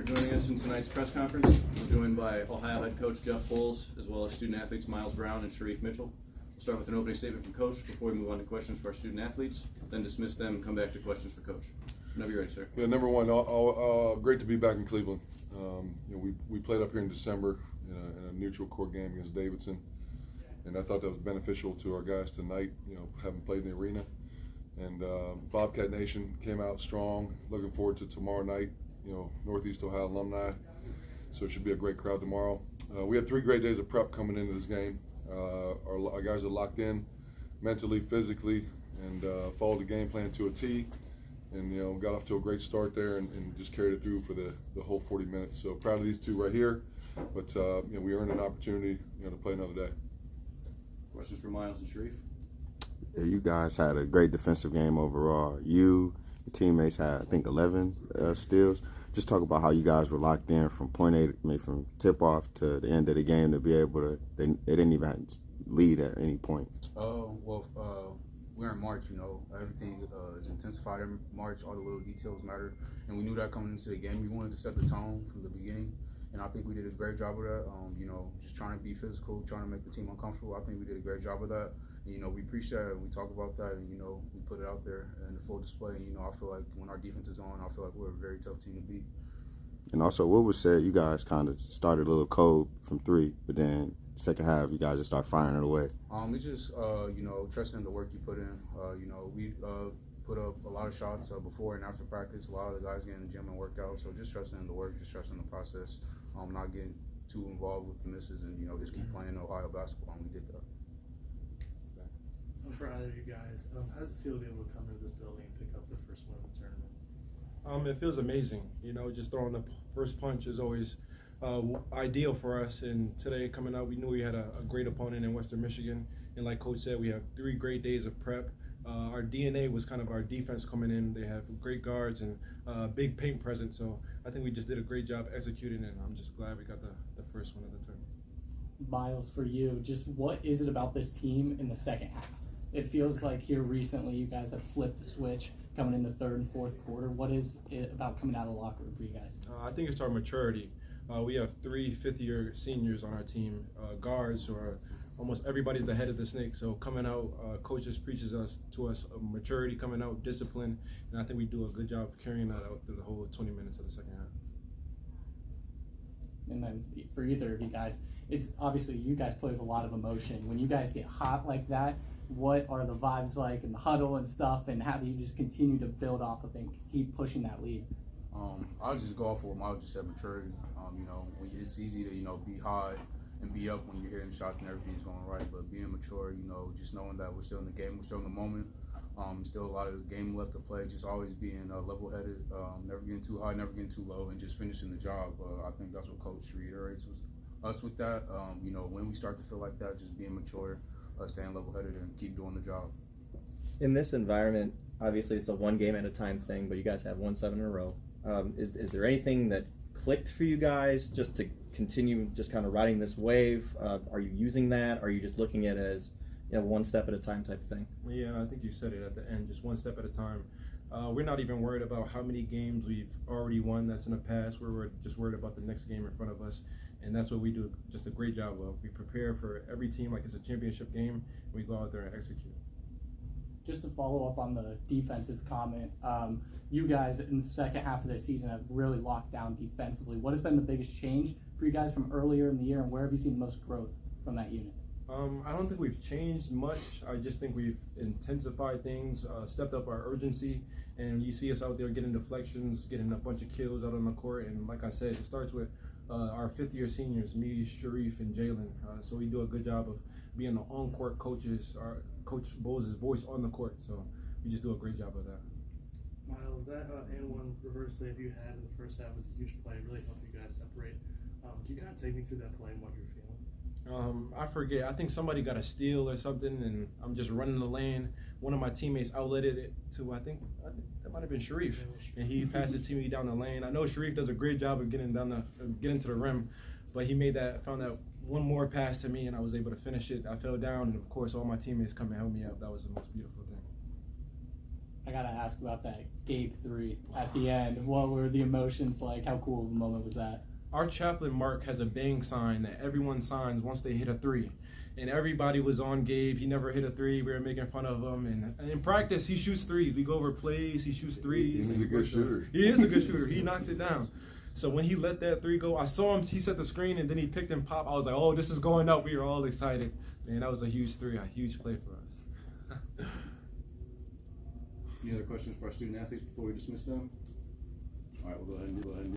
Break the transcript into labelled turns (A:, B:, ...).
A: joining us in tonight's press conference. We're joined by Ohio head coach Jeff Boals, as well as student athletes Miles Brown and Shereef Mitchell. We'll start with an opening statement from Coach before we move on to questions for our student athletes, then dismiss them and come back to questions for Coach. Whenever you're ready, sir.
B: Yeah, number one, great to be back in Cleveland. We played up here in December in a neutral court game against Davidson, and I thought that was beneficial to our guys tonight, having played in the arena. And Bobcat Nation came out strong. Looking forward to tomorrow night, Northeast Ohio alumni. So it should be a great crowd tomorrow. We had 3 great days of prep coming into this game. Our guys are locked in mentally, physically, and followed the game plan to a T. And got off to a great start there and just carried it through for the whole 40 minutes. So proud of these 2 right here. But we earned an opportunity to play another day.
A: Questions for Miles and Shereef?
C: Yeah, you guys had a great defensive game overall. Your teammates had, I think, 11 steals. Just talk about how you guys were locked in from point A, from tip-off to the end of the game to be able to, they didn't even lead at any point.
D: We're in March, everything is intensified in March, all the little details matter. And we knew that coming into the game. We wanted to set the tone from the beginning. And I think we did a great job of that, just trying to be physical, trying to make the team uncomfortable. I think we did a great job of that. And, we preach that and we talk about that and, we put it out there in the full display. And, I feel like when our defense is on, I feel like we're a very tough team to beat.
C: And also, what was said, you guys kind of started a little cold from 3, but then second half, you guys just start firing it away.
D: It's just, trusting the work you put in. We put up a lot of shots before and after practice. A lot of the guys get in the gym and work out. So just trusting in the work, just trusting the process, not getting too involved with the misses and, just keep playing Ohio basketball. And we did that.
E: For either of you guys, how does it feel to be able to come into this building and pick up the first one of the tournament?
F: It feels amazing. Just throwing the first punch is always ideal for us. And today coming out, we knew we had a great opponent in Western Michigan. And like Coach said, we have 3 great days of prep. Our DNA was kind of our defense coming in. They have great guards and big paint presence. So I think we just did a great job executing, and I'm just glad we got the first one of the tournament.
G: Miles, for you, just what is it about this team in the second half? It feels like here recently you guys have flipped the switch coming in the 3rd and 4th quarter. What is it about coming out of the locker room for you guys?
F: I think it's our maturity. We have 3 fifth-year seniors on our team, guards who are almost everybody's the head of the snake. So coming out, coaches preaches to us maturity coming out, discipline, and I think we do a good job of carrying that out through the whole 20 minutes of the second half.
G: And then for either of you guys, it's obviously you guys play with a lot of emotion. When you guys get hot like that, what are the vibes like in the huddle and stuff, and how do you just continue to build off of and keep pushing that lead?
D: I'll just go off what Miles just said, maturity. It's easy to, be hot and be up when you're hearing shots and everything's going right, but being mature, just knowing that we're still in the game, we're still in the moment, still a lot of game left to play, just always being level-headed, never getting too high, never getting too low, and just finishing the job. I think that's what Coach reiterates us with that. When we start to feel like that, just being mature, staying level-headed, and keep doing the job.
H: In this environment, obviously it's a 1 game at a time thing, but you guys have won 7 in a row. Is there anything that clicked for you guys just to continue just kind of riding this wave? Are you using that? Are you just looking at it as 1 step at a time type thing?
F: Yeah, I think you said it at the end, just 1 step at a time. We're not even worried about how many games we've already won that's in the past. We're just worried about the next game in front of us. And that's what we do just a great job of. We prepare for every team like it's a championship game, and we go out there and execute.
G: Just to follow up on the defensive comment, you guys in the second half of the season have really locked down defensively. What has been the biggest change for you guys from earlier in the year, and where have you seen the most growth from that unit?
F: I don't think we've changed much. I just think we've intensified things, stepped up our urgency, and you see us out there getting deflections, getting a bunch of kills out on the court. And like I said, it starts with our 5th-year seniors, me, Shereef, and Jalen. So we do a good job of being the on-court coaches, our Coach Boals' voice on the court. So we just do a great job of that.
E: Miles, that and one reverse layup you had in the first half was a huge play. It really helped you guys separate. Can you kind of take me through that play and what you're feeling?
F: I forget. I think somebody got a steal or something, and I'm just running the lane. One of my teammates outletted it to, I think that might have been Shereef, and he passed it to me down the lane. I know Shereef does a great job of getting to the rim, but he found that one more pass to me, and I was able to finish it. I fell down, and of course, all my teammates come and help me up. That was the most beautiful thing.
G: I gotta ask about that Gabe 3 at the end. What were the emotions like? How cool of a moment was that?
F: Our chaplain Mark has a bang sign that everyone signs once they hit a 3. And everybody was on Gabe. He never hit a 3. We were making fun of him. And in practice, he shoots 3s. We go over plays. He shoots 3s.
B: He's a good shooter.
F: He is a good shooter. He knocks it down. So when he let that 3 go, I saw him. He set the screen, and then he picked and popped. I was like, oh, this is going up. We were all excited. Man, that was a huge 3, a huge play for us.
A: Any other questions for our student athletes before we dismiss them? All right, we'll go ahead and